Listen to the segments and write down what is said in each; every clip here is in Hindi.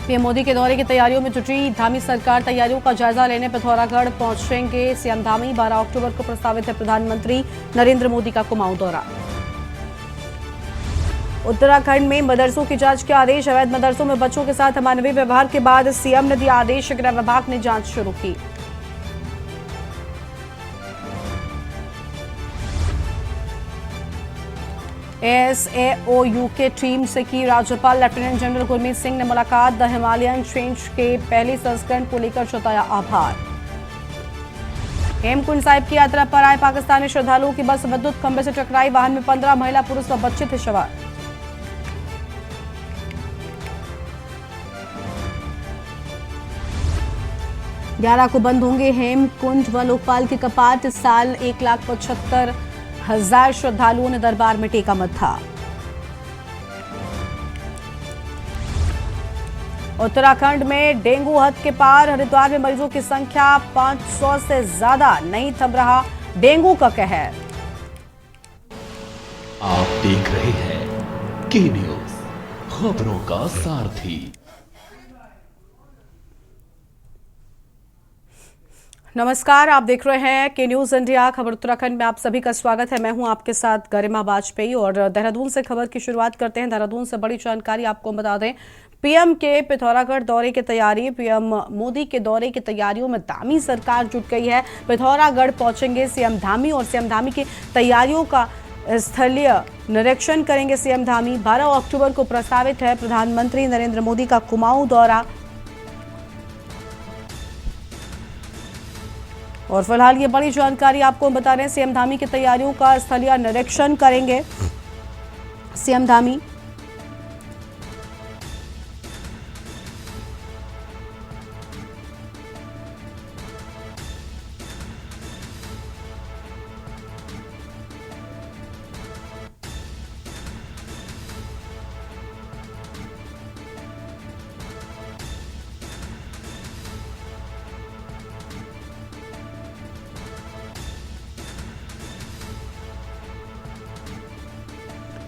पीएम मोदी के दौरे की तैयारियों में जुटी धामी सरकार। तैयारियों का जायजा लेने पिथौरागढ़ पहुंचेंगे सीएम धामी। 12 अक्टूबर को प्रस्तावित है प्रधानमंत्री नरेंद्र मोदी का कुमाऊं दौरा। उत्तराखंड में मदरसों की जांच के आदेश। अवैध मदरसों में बच्चों के साथ अमानवीय व्यवहार के बाद सीएम ने दिया आदेश। गृह विभाग ने जांच शुरू की। एएसएओयू के टीम से की राज्यपाल लेफ्टिनेंट जनरल गुरमीत सिंह ने मुलाकात। द हिमालयन चेंज के पहले संस्करण को लेकर जताया आभार। हेमकुंड साहिब की यात्रा पर आए पाकिस्तानी श्रद्धालुओं की बस विद्युत खंभे से टकराई। वाहन में 15 महिला पुरुष व बच्चे थे सवार। ग्यारह को बंद होंगे हेमकुंड व लोकपाल के कपाट। इस साल 1,75,000 श्रद्धालुओं ने दरबार में टेका मत्था। उत्तराखंड में डेंगू हद के पार। हरिद्वार में मरीजों की संख्या 500 से ज्यादा। नहीं थम रहा डेंगू का कहर। आप देख रहे हैं के न्यूज, खबरों का सारथी। नमस्कार, आप देख रहे हैं के न्यूज इंडिया खबर उत्तराखंड में। आप सभी का स्वागत है। मैं हूं आपके साथ गरिमा वाजपेयी और देहरादून से खबर की शुरुआत करते हैं। देहरादून से बड़ी जानकारी आपको बता दें। पीएम के पिथौरागढ़ दौरे की तैयारी। पीएम मोदी के दौरे की तैयारियों में धामी सरकार जुट गई है। पिथौरागढ़ पहुंचेंगे सीएम धामी और सीएम धामी की तैयारियों का स्थलीय निरीक्षण करेंगे सीएम धामी। 12 अक्टूबर को प्रस्तावित है प्रधानमंत्री नरेंद्र मोदी का कुमाऊं दौरा। और फिलहाल ये बड़ी जानकारी आपको बता रहे हैं। सीएम धामी की तैयारियों का स्थलीय निरीक्षण करेंगे सीएम धामी।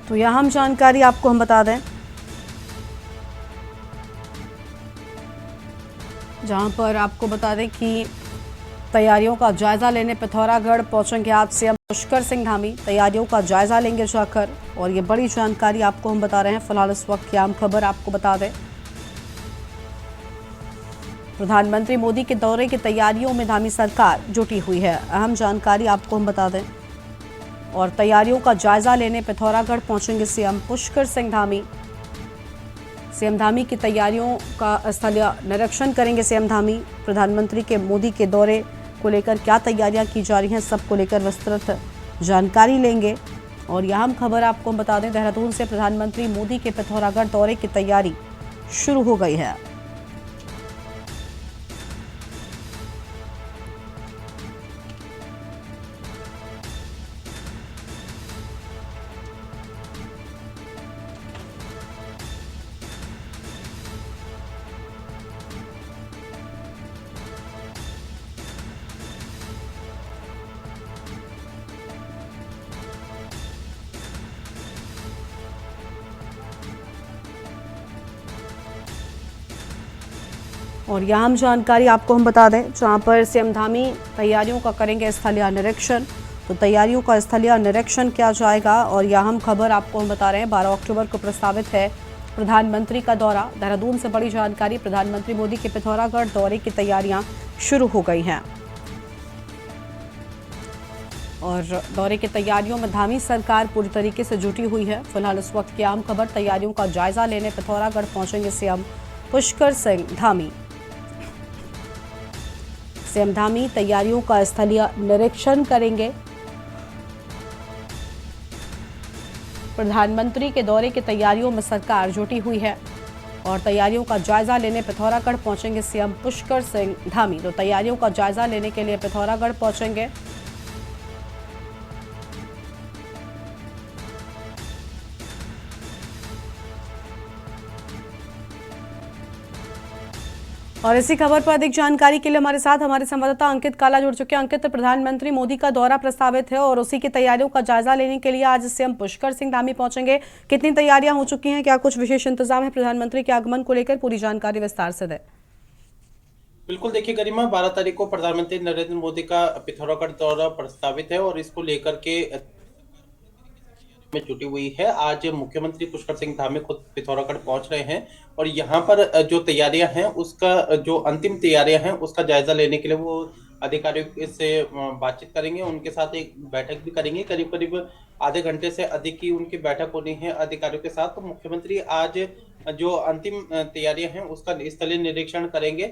तो यह अहम जानकारी आपको हम बता दें, जहां पर आपको बता दें कि तैयारियों का जायजा लेने पिथौरागढ़ पहुंचेंगे आज सीएम पुष्कर सिंह धामी। तैयारियों का जायजा लेंगे जाकर और ये बड़ी जानकारी आपको हम बता रहे हैं। फिलहाल इस वक्त की आम खबर आपको बता दें, प्रधानमंत्री मोदी के दौरे की तैयारियों में धामी सरकार जुटी हुई है। अहम जानकारी आपको हम बता दें। और तैयारियों का जायजा लेने पिथौरागढ़ पहुंचेंगे सीएम पुष्कर सिंह धामी। सीएम धामी की तैयारियों का स्थलीय निरीक्षण करेंगे सीएम धामी। प्रधानमंत्री के मोदी के दौरे को लेकर क्या तैयारियां की जा रही हैं, सबको लेकर विस्तृत जानकारी लेंगे। और यह हम खबर आपको बता दें, देहरादून से प्रधानमंत्री मोदी के पिथौरागढ़ दौरे की तैयारी शुरू हो गई है। और यह हम जानकारी आपको हम बता दें, जहां पर सीएम धामी तैयारियों का करेंगे स्थलीय निरीक्षण। तो तैयारियों का स्थलीय निरीक्षण किया जाएगा। और यह हम खबर आपको हम बता रहे हैं, 12 अक्टूबर को प्रस्तावित है प्रधानमंत्री का दौरा। देहरादून से बड़ी जानकारी, प्रधानमंत्री मोदी के पिथौरागढ़ दौरे की तैयारियां शुरू हो गई हैं। और दौरे की तैयारियों में धामी सरकार पूरी तरीके से जुटी हुई है। फिलहाल इस वक्त की आम खबर, तैयारियों का जायजा लेने पिथौरागढ़ पहुंचेंगे सीएम पुष्कर सिंह धामी। सीएम धामी तैयारियों का स्थलीय निरीक्षण करेंगे। प्रधानमंत्री के दौरे की तैयारियों में सरकार जुटी हुई है और तैयारियों का जायजा लेने पिथौरागढ़ पहुंचेंगे सीएम पुष्कर सिंह धामी। तो तैयारियों का जायजा लेने के लिए पिथौरागढ़ पहुंचेंगे। और इसी खबर पर अधिक जानकारी के लिए हमारे साथ हमारे संवाददाता अंकित काला जुड़ चुके हैं। अंकित, प्रधानमंत्री मोदी का दौरा प्रस्तावित है और उसी की तैयारियों का जायजा लेने के लिए आज सीएम पुष्कर सिंह धामी पहुंचेंगे। कितनी तैयारियां हो चुकी हैं, क्या कुछ विशेष इंतजाम है प्रधानमंत्री के आगमन को लेकर? पूरी जानकारी विस्तार से दें। बिल्कुल, देखिए गरिमा, 12 तारीख को प्रधानमंत्री नरेंद्र मोदी का पिथौरागढ़ दौरा प्रस्तावित है और इसको लेकर के में जुटी हुई है। आज मुख्यमंत्री पुष्कर सिंह धामी खुद पिथौरागढ़ पहुंच रहे हैं और यहाँ पर जो तैयारियां हैं उसका जो अंतिम तैयारियां हैं उसका जायजा लेने के लिए वो अधिकारियों से बातचीत करेंगे, उनके साथ एक बैठक भी करेंगे। करीब करीब आधे घंटे से अधिक की उनकी बैठक होनी है अधिकारियों के साथ। तो मुख्यमंत्री आज जो अंतिम तैयारियां हैं उसका स्थलीय निरीक्षण करेंगे।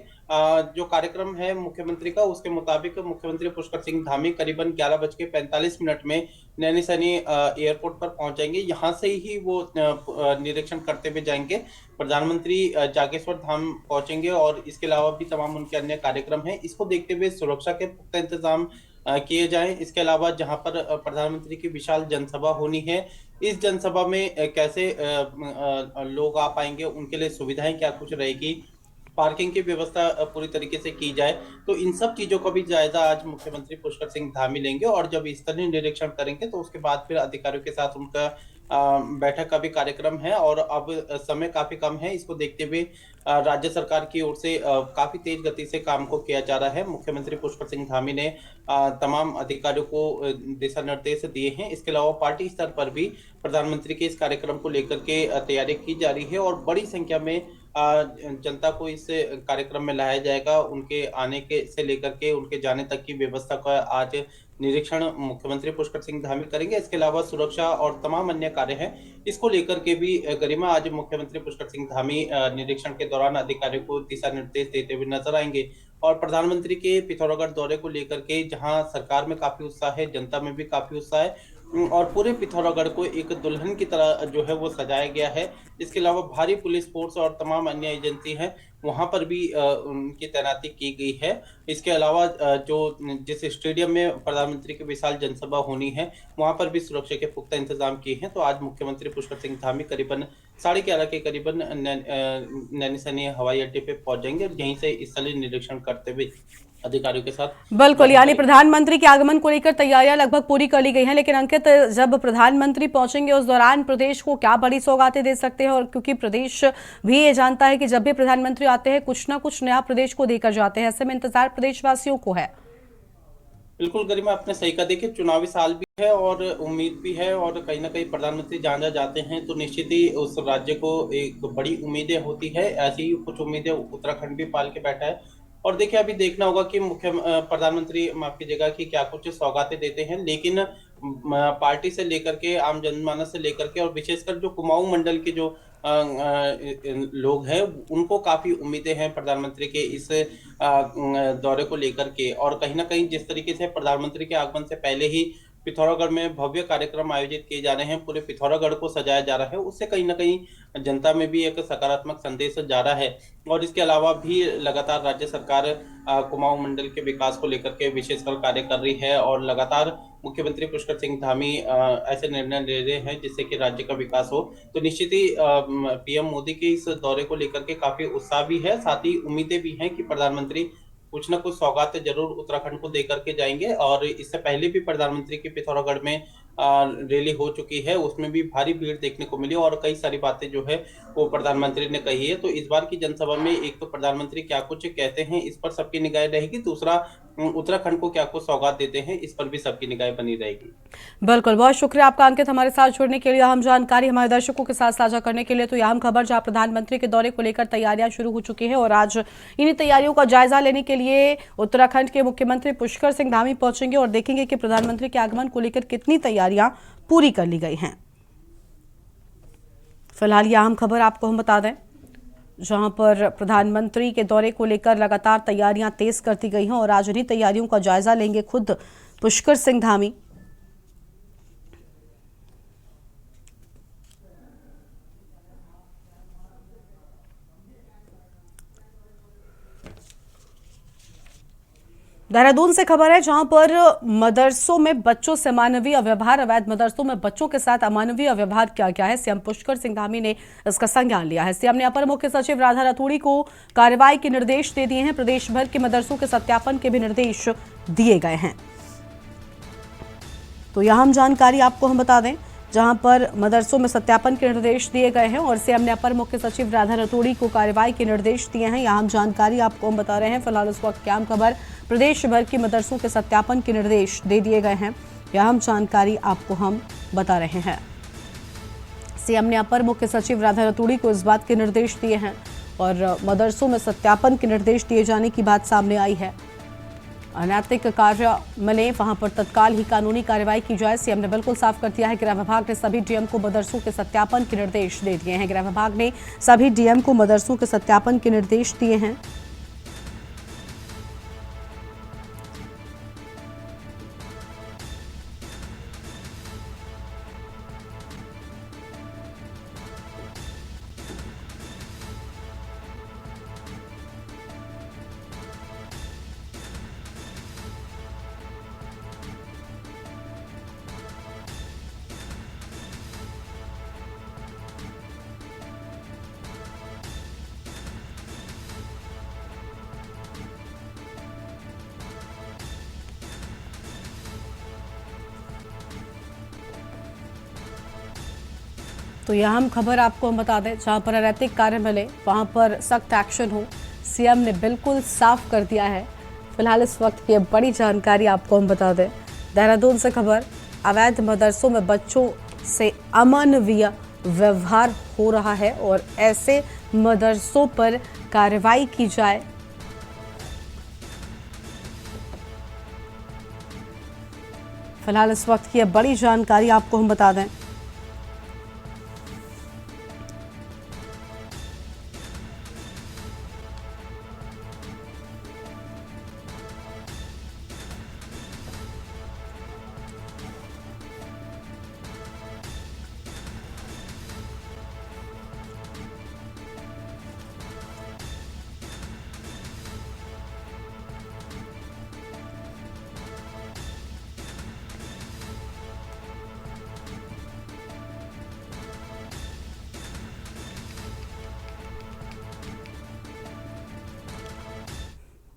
जो कार्यक्रम है मुख्यमंत्री का उसके मुताबिक मुख्यमंत्री पुष्कर सिंह धामी करीबन 11:45 में नैनीसैनी एयरपोर्ट पर पहुंच जाएंगे। यहाँ से ही वो निरीक्षण करते हुए जाएंगे। प्रधानमंत्री जागेश्वर धाम पहुंचेंगे और इसके अलावा भी तमाम उनके अन्य कार्यक्रम हैं। इसको देखते हुए सुरक्षा के पुख्ता इंतजाम किए जाएं। इसके अलावा जहां पर प्रधानमंत्री की विशाल जनसभा होनी है, इस जनसभा में कैसे लोग आ पाएंगे, उनके लिए सुविधाएं क्या कुछ रहेगी, पार्किंग की व्यवस्था पूरी तरीके से की जाए। तो इन सब चीजों का भी जायजा आज मुख्यमंत्री पुष्कर सिंह धामी लेंगे और जब स्थलीय निरीक्षण करेंगे तो उसके बाद फिर अधिकारियों के साथ उनका बैठक का भी कार्यक्रम है। और अब समय काफी कम है, इसको देखते हुए राज्य सरकार की ओर से काफी तेज गति से काम को किया जा रहा है। मुख्यमंत्री पुष्कर सिंह धामी ने तमाम अधिकारियों को दिशा निर्देश दिए हैं। इसके अलावा पार्टी स्तर पर भी प्रधानमंत्री के इस कार्यक्रम को लेकर के तैयारी की जा रही है और बड़ी संख्या में जनता को इस कार्यक्रम में लाया जाएगा। उनके आने के से लेकर के उनके जाने तक की व्यवस्था का आज निरीक्षण मुख्यमंत्री पुष्कर सिंह धामी करेंगे। इसके अलावा सुरक्षा और तमाम अन्य कार्य हैं, इसको लेकर के भी गरिमा आज मुख्यमंत्री पुष्कर सिंह धामी निरीक्षण के दौरान अधिकारियों को दिशा निर्देश देते हुए नजर आएंगे। और प्रधानमंत्री के पिथौरागढ़ दौरे को लेकर के जहां सरकार में काफी उत्साह है, जनता में भी काफी उत्साह है और पूरे पिथौरागढ़ को एक दुल्हन की तरह जो है वो सजाया गया है। इसके अलावा भारी पुलिस फोर्स और तमाम अन्य एजेंसी हैं, वहां पर भी उनकी तैनाती की गई है। इसके अलावा जो जिस स्टेडियम में प्रधानमंत्री की विशाल जनसभा होनी है वहां पर भी सुरक्षा के पुख्ता इंतजाम किए हैं। तो आज मुख्यमंत्री पुष्कर सिंह धामी करीबन 11:30 के करीबन नैनीसैनी हवाई अड्डे पे पहुंच जाएंगे और यहीं से स्थलीय निरीक्षण करते हुए अधिकारियों के साथ बिल्कुल, यानी प्रधानमंत्री के आगमन को लेकर तैयारियां लगभग पूरी कर ली गई हैं। लेकिन अंकित, जब प्रधानमंत्री पहुंचेंगे उस दौरान प्रदेश को क्या बड़ी सौगातें दे सकते हैं? और क्योंकि प्रदेश भी ये जानता है कि जब भी प्रधानमंत्री आते हैं कुछ ना कुछ नया प्रदेश को देकर जाते हैं, ऐसे में इंतजार प्रदेशवासियों को है। बिल्कुल गरिमा, आपने सही कहा। देखिए, चुनावी साल भी है और उम्मीद भी है और कहीं ना कहीं प्रधानमंत्री जहाँ जाते हैं तो निश्चित ही उस राज्य को एक बड़ी उम्मीदें होती है। ऐसी ही कुछ उम्मीदें उत्तराखंड भी पाल के बैठा है। और देखिए, अभी देखना होगा कि प्रधानमंत्री माफ कीजिएगा कि क्या कुछ सौगातें देते हैं। लेकिन पार्टी से लेकर के आम जनमानस से लेकर के और विशेषकर जो कुमाऊं मंडल के जो लोग हैं उनको काफी उम्मीदें हैं प्रधानमंत्री के इस दौरे को लेकर के। और कहीं ना कहीं जिस तरीके से प्रधानमंत्री के आगमन से पहले ही पिथौरागढ़ में भव्य कार्यक्रम आयोजित किए जा रहे हैं, पूरे पिथौरागढ़ को सजाया जा रहा है, उससे कहीं ना कहीं जनता में भी एक सकारात्मक संदेश जा रहा है। और इसके अलावा भी लगातार राज्य सरकार कुमाऊं मंडल के विकास को लेकर के विशेषकर कार्य कर रही है और लगातार मुख्यमंत्री पुष्कर सिंह धामी ऐसे निर्णय ले रहे हैं जिससे कि राज्य का विकास हो। तो निश्चित ही पीएम मोदी के इस दौरे को लेकर के काफी उत्साह भी है, साथ ही उम्मीदें भी हैं कि प्रधानमंत्री कुछ न कुछ सौगातें जरूर उत्तराखंड को देकर के जाएंगे। और इससे पहले भी प्रधानमंत्री की पिथौरागढ़ में रैली हो चुकी है, उसमें भी भारी भीड़ देखने को मिली और कई सारी बातें जो है वो प्रधानमंत्री ने कही है। तो इस बार की जनसभा में एक तो प्रधानमंत्री क्या कुछ कहते हैं इस पर सबकी निगाह रहेगी, दूसरा उत्तराखंड को क्या कुछ सौगात देते हैं इस पर भी सबकी निगाह बनी रहेगी। बिल्कुल, बहुत शुक्रिया आपका अंकित, हमारे साथ जुड़ने के लिए, अहम जानकारी हमारे दर्शकों के साथ साझा करने के लिए। तो यह अहम खबर जहां प्रधानमंत्री के दौरे को लेकर तैयारियां शुरू हो चुकी है और आज इन्हीं तैयारियों का जायजा लेने के लिए उत्तराखंड के मुख्यमंत्री पुष्कर सिंह धामी पहुंचेंगे और देखेंगे कि प्रधानमंत्री के आगमन को लेकर कितनी तैयारियां पूरी कर ली गई हैं। फिलहाल यह अहम खबर आपको हम बता दें, जहां पर प्रधानमंत्री के दौरे को लेकर लगातार तैयारियां तेज करती गई हैं और आज इन्हीं तैयारियों का जायजा लेंगे खुद पुष्कर सिंह धामी। देहरादून से खबर है जहां पर मदरसों में बच्चों से अमानवीय व्यवहार, अवैध मदरसों में बच्चों के साथ अमानवीय व्यवहार किया गया है। सीएम पुष्कर सिंह धामी ने इसका संज्ञान लिया है। सीएम ने अपर मुख्य सचिव राधा रतूड़ी को कार्रवाई के निर्देश दे दिए हैं। प्रदेश भर के मदरसों के सत्यापन के भी निर्देश दिए गए हैं। तो यह हम जानकारी आपको हम बता दें, जहां पर मदरसों में सत्यापन के निर्देश दिए गए हैं और सीएम ने अपर मुख्य सचिव राधा रतूड़ी को कार्रवाई के निर्देश दिए हैं। यह हम जानकारी आपको हम बता रहे हैं। फिलहाल इस वक्त क्या खबर, प्रदेश भर की मदरसों के सत्यापन के निर्देश दे दिए गए हैं। यह हम जानकारी आपको हम बता रहे हैं। सीएम ने अपर मुख्य सचिव राधा रतूड़ी को इस बात के निर्देश दिए हैं और मदरसों में सत्यापन के निर्देश दिए जाने की बात सामने आई है। अनैतिक कार्य मिले वहां पर तत्काल ही कानूनी कार्रवाई की जाए। सीएम ने बिल्कुल साफ कर दिया है। गृह विभाग ने सभी डीएम को मदरसों के सत्यापन के निर्देश दे दिए हैं। गृह विभाग ने सभी डीएम को मदरसों के सत्यापन के निर्देश दिए हैं। तो यह हम खबर आपको हम बता दें, जहां पर अनैतिक कार्य मिले वहां पर सख्त एक्शन हो। सीएम ने बिल्कुल साफ कर दिया है। फिलहाल इस वक्त की बड़ी जानकारी आपको हम बता दें। देहरादून से खबर, अवैध मदरसों में बच्चों से अमानवीय व्यवहार हो रहा है और ऐसे मदरसों पर कार्रवाई की जाए। फिलहाल इस वक्त की बड़ी जानकारी आपको हम बता दें।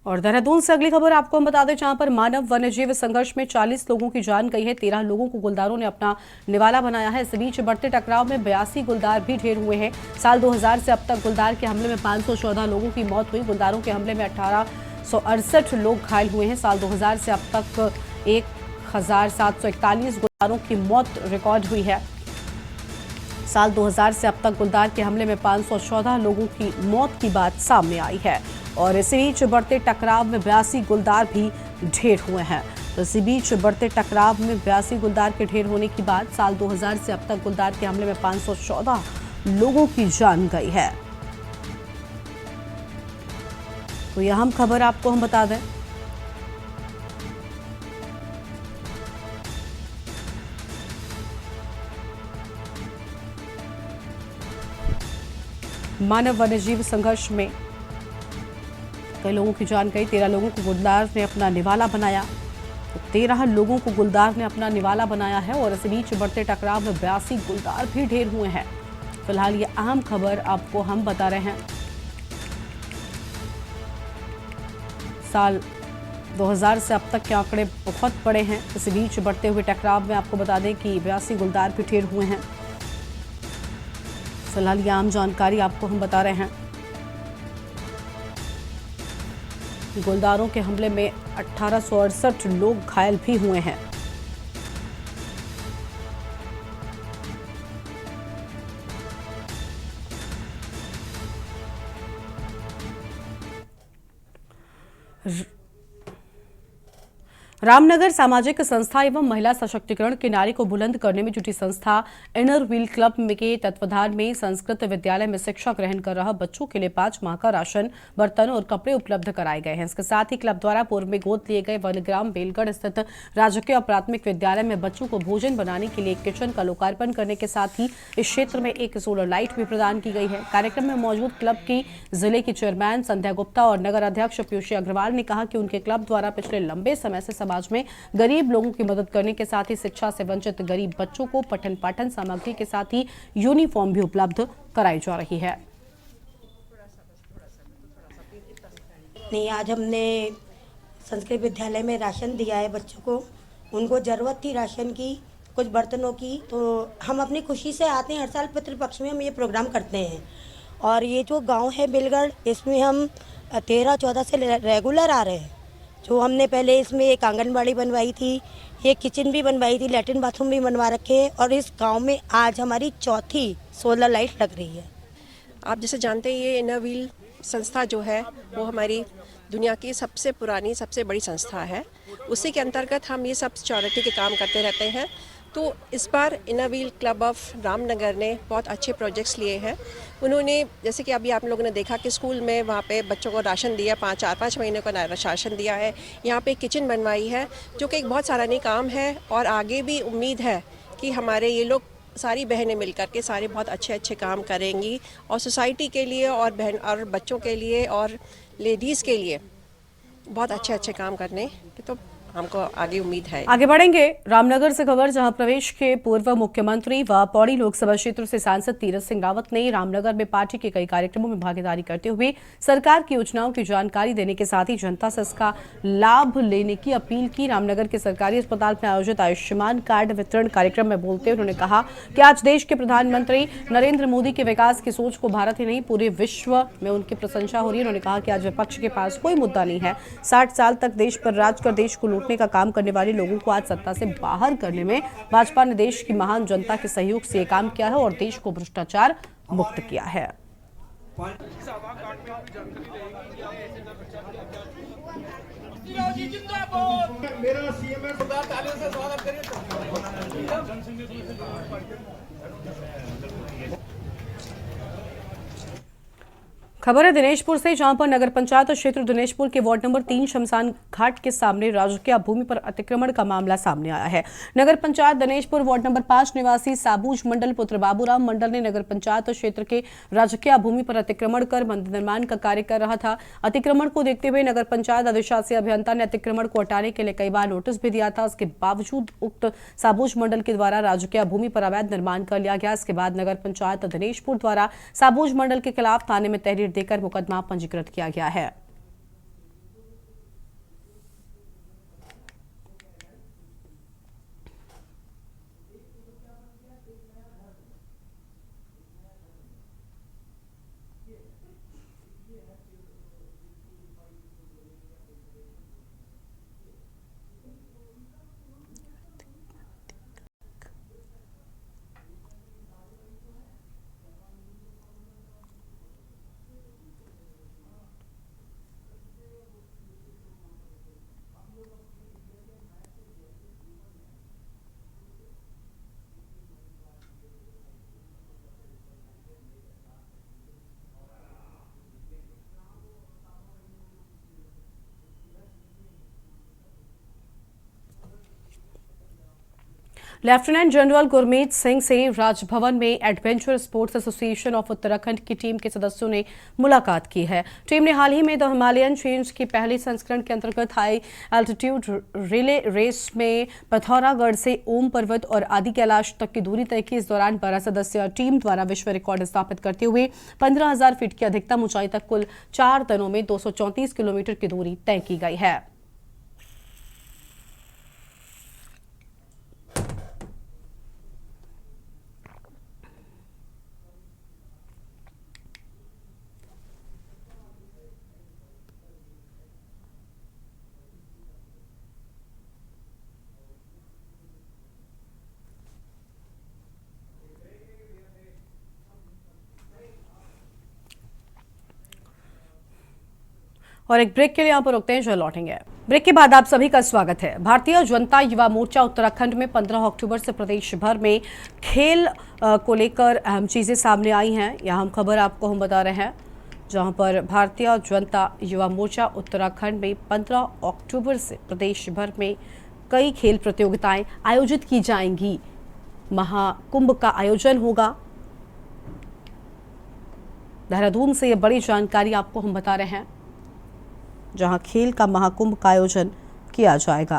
और देहरादून से अगली खबर आपको हम बता दें, जहां पर मानव वन्यजीव संघर्ष में 40 लोगों की जान गई है। 13 लोगों को गुलदारों ने अपना निवाला बनाया है। इस बीच बढ़ते टकराव में 82 गुलदार भी ढेर हुए हैं। साल 2000 से अब तक गुलदार के हमले में 514 लोगों की मौत हुई। गुलदारों के हमले में 1868 लोग घायल हुए हैं। साल 2000 से अब तक 1741 गुलदारों की मौत रिकॉर्ड हुई है। साल 2000 से अब तक गुलदार के हमले में 514 लोगों की मौत की बात सामने आई है और इसी बीच बढ़ते टकराव में 82 गुलदार भी ढेर हुए हैं। तो इसी बीच बढ़ते टकराव में 82 गुलदार के ढेर होने की बात, साल 2000 से अब तक गुलदार के हमले में 514 लोगों की जान गई है। तो यह हम खबर आपको हम बता दें। मानव वन्यजीव संघर्ष में कई लोगों की जान गई। 13 लोगों को गुलदार ने अपना निवाला बनाया। तो 13 लोगों को गुलदार ने अपना निवाला बनाया है और इस बीच बढ़ते टकराव में 82 गुलदार भी ढेर हुए हैं। फिलहाल ये अहम खबर आपको हम बता रहे हैं। साल 2000 से अब तक के आंकड़े बहुत बड़े हैं। इस बीच बढ़ते हुए टकराव में आपको बता दें कि 82 गुलदार भी ढेर हुए हैं। फिलहाल ये आम जानकारी आपको हम बता रहे हैं। गुलदारों के हमले में 1868 लोग घायल भी हुए हैं। रामनगर सामाजिक संस्था एवं महिला सशक्तिकरण के नारे को बुलंद करने में जुटी संस्था इनर व्हील क्लब के तत्वाधान में संस्कृत विद्यालय में शिक्षा ग्रहण कर रहा बच्चों के लिए 5 माह का राशन, बर्तन और कपड़े उपलब्ध कराए गए हैं। इसके साथ ही क्लब द्वारा पूर्व में गोद लिए गए वनग्राम बेलगढ़ स्थित राजकीय और प्राथमिक विद्यालय में बच्चों को भोजन बनाने के लिए एक किचन का लोकार्पण करने के साथ ही इस क्षेत्र में एक सोलर लाइट भी प्रदान की गई है। कार्यक्रम में मौजूद क्लब की जिले की चेयरमैन संध्या गुप्ता और नगर अध्यक्ष पीयूषी अग्रवाल ने कहा कि उनके क्लब द्वारा पिछले लंबे समय से समाज में गरीब लोगों की मदद करने के साथ ही शिक्षा से वंचित गरीब बच्चों को पठन पाठन सामग्री के साथ ही यूनिफॉर्म भी उपलब्ध कराई जा रही है। नहीं, आज हमने संस्कृत विद्यालय में राशन दिया है बच्चों को। उनको ज़रूरत थी राशन की, कुछ बर्तनों की, तो हम अपनी खुशी से आते हैं। हर साल पितृपक्ष में हम ये प्रोग्राम करते हैं। और ये जो गांव है बेलगढ़, इसमें हम 13-14 से रेगुलर आ रहे हैं। जो हमने पहले इसमें एक आंगनबाड़ी बनवाई थी, एक किचन भी बनवाई थी, लैट्रिन बाथरूम भी बनवा रखे हैं। और इस गांव में आज हमारी चौथी सोलर लाइट लग रही है। आप जैसे जानते हैं, ये इनर व्हील संस्था जो है वो हमारी दुनिया की सबसे पुरानी, सबसे बड़ी संस्था है। उसी के अंतर्गत हम ये सब चैरिटी के काम करते रहते हैं। तो इस बार inner wheel club of Ramnagar ने बहुत अच्छे प्रोजेक्ट्स लिए हैं। उन्होंने जैसे कि अभी आप लोगों ने देखा कि स्कूल में वहाँ पे बच्चों को राशन दिया, 4-5 महीने का राशन दिया है। यहाँ पे किचन बनवाई है, जो कि एक बहुत सराहनीय काम है। और आगे भी उम्मीद है कि हमारे ये लोग सारी बहनें मिलकर के सारे बहुत अच्छे काम करेंगी और सोसाइटी के लिए और बहन और बच्चों के लिए और लेडीज़ के लिए बहुत अच्छे काम करने की तो हमको आगे उम्मीद है। आगे बढ़ेंगे रामनगर से खबर, जहां प्रदेश के पूर्व मुख्यमंत्री व पौड़ी लोकसभा क्षेत्र से सांसद तीरथ सिंह रावत ने रामनगर में पार्टी के कई कार्यक्रमों में भागीदारी करते हुए सरकार की योजनाओं की जानकारी देने के साथ ही जनता से इसका लाभ लेने की अपील की। रामनगर के सरकारी अस्पताल में आयोजित आयुष्मान कार्ड वितरण कार्यक्रम में बोलते हुए उन्होंने कहा कि आज देश के प्रधानमंत्री नरेंद्र मोदी के विकास की सोच को भारत ही नहीं पूरे विश्व में उनकी प्रशंसा हो रही है। उन्होंने कहा कि आज विपक्ष के पास कोई मुद्दा नहीं है। 60 साल तक देश पर राज कर देश को का काम करने वाले लोगों को आज सत्ता से बाहर करने में भाजपा ने देश की महान जनता के सहयोग से ये काम किया है और देश को भ्रष्टाचार मुक्त किया है। मेरा सीएम से स्वागत करिए। खबर है दिनेशपुर से, जहां पर नगर पंचायत क्षेत्र दिनेशपुर के वार्ड नंबर 3 शमशान घाट के सामने राजकीय भूमि पर अतिक्रमण का मामला सामने आया है। नगर पंचायत दिनेशपुर वार्ड नंबर 5 निवासी साबूज मंडल पुत्र बाबूराम मंडल ने नगर पंचायत क्षेत्र के राजकीय भूमि पर अतिक्रमण कर मंदिर निर्माण का कार्य कर रहा था। अतिक्रमण को देखते हुए नगर पंचायत अधिशासी अभियंता ने अतिक्रमण को हटाने के लिए कई बार नोटिस भी दिया था। उसके बावजूद उक्त साबूज मंडल के द्वारा राजकीय भूमि पर अवैध निर्माण कर लिया गया। इसके बाद नगर पंचायत दिनेशपुर द्वारा साबूज मंडल के खिलाफ थाने में तहरीर देकर मुकदमा पंजीकृत किया गया है। लेफ्टिनेंट जनरल गुरमीत सिंह से राजभवन में adventure sports association of Uttarakhand की टीम के सदस्यों ने मुलाकात की है। टीम ने हाल ही में द हिमालयन चेंज की पहली संस्करण के अंतर्गत हाई एल्टीट्यूड रिले रेस में पिथौरागढ़ से ओम पर्वत और आदि कैलाश तक की दूरी तय की। इस दौरान 12 सदस्यीय टीम द्वारा विश्व रिकॉर्ड स्थापित करते हुए 15,000 फीट की अधिकतम ऊंचाई तक कुल 4 दिनों में 234 किलोमीटर की दूरी तय की गई है। और एक ब्रेक के लिए यहाँ पर रुकते हैं, जो लौटेंगे। ब्रेक के बाद आप सभी का स्वागत है। भारतीय जनता युवा मोर्चा उत्तराखंड में 15 अक्टूबर से प्रदेश भर में खेल को लेकर अहम चीजें सामने आई हैं। यह हम खबर आपको हम बता रहे हैं, जहां पर भारतीय जनता युवा मोर्चा उत्तराखंड में 15 अक्टूबर से प्रदेश भर में कई खेल प्रतियोगिताएं आयोजित की जाएंगी। महाकुंभ का आयोजन होगा। देहरादून से ये बड़ी जानकारी आपको हम बता रहे हैं, जहां खेल का महाकुंभ का आयोजन किया जाएगा।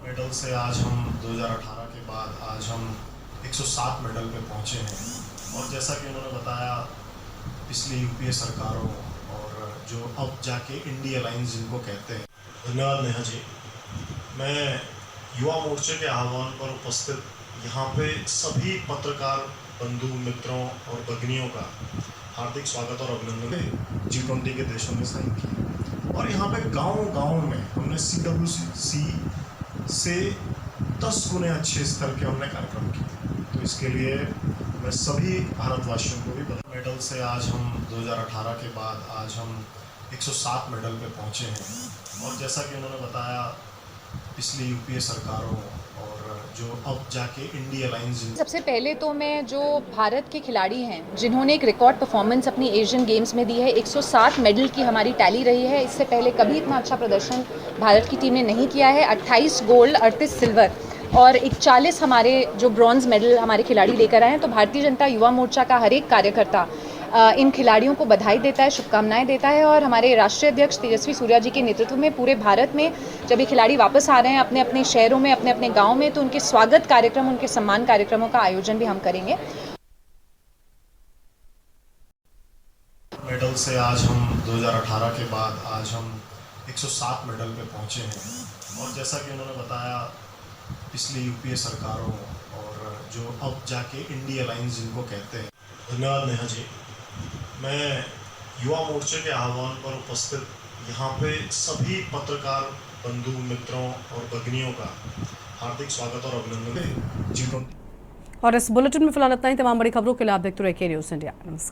मेडल से आज हम 2018 के बाद आज हम 107 मेडल पे पहुंचे हैं। और जैसा कि उन्होंने बताया, पिछली यूपीए सरकारों और जो अब जाके इंडी अलायंस जिनको कहते हैं। धन्यवाद नेहा जी। मैं युवा मोर्चे के आह्वान पर उपस्थित यहाँ पे सभी पत्रकार बंधु मित्रों और भगिनियों का हार्दिक स्वागत और अभिनंदन। G20 के देशों में साइन किया और यहाँ पे गांव-गांव में हमने CWC से 10 गुने अच्छे स्तर के हमने कार्यक्रम किए। तो इसके लिए मैं सभी भारतवासियों को भी बधाई। मेडल से आज हम 2018 के बाद आज हम 107 मेडल पे पहुँचे हैं। और जैसा कि उन्होंने बताया, पिछली यूपीए सरकारों और जो अब जाके इंडी अलायंस। सबसे पहले तो मैं जो भारत के खिलाड़ी हैं जिन्होंने एक रिकॉर्ड परफॉर्मेंस अपनी एशियन गेम्स में दी है, 107 मेडल की हमारी टैली रही है। इससे पहले कभी इतना अच्छा प्रदर्शन भारत की टीम ने नहीं किया है। 28 गोल्ड, 38 सिल्वर और 41 हमारे जो ब्रॉन्ज मेडल हमारे खिलाड़ी लेकर आए हैं। तो भारतीय जनता युवा मोर्चा का हर एक कार्यकर्ता इन खिलाड़ियों को बधाई देता है, शुभकामनाएं देता है। और हमारे राष्ट्रीय अध्यक्ष तेजस्वी सूर्या जी के नेतृत्व में पूरे भारत में जब ये खिलाड़ी वापस आ रहे हैं अपने अपने शहरों में, अपने अपने गाँव में, तो उनके स्वागत कार्यक्रम, उनके सम्मान कार्यक्रमों का आयोजन भी हम करेंगे। मेडल से आज हम 2018 के बाद आज हम 107 मेडल पे पहुँचे हैं। और जैसा कि उन्होंने बताया, पिछली यूपीए सरकारों और जो अब जाके इंडी अलायंस जिनको कहते हैं। धन्यवाद नेहा जी। मैं युवा मोर्चे के आह्वान पर उपस्थित यहाँ पे सभी पत्रकार बंधु मित्रों और भगिनियों का हार्दिक स्वागत और अभिनंदन। G20। और इस बुलेटिन में फिलहाल इतना ही। तमाम बड़ी खबरों के लिए आप देखते रहिए K News India। नमस्कार।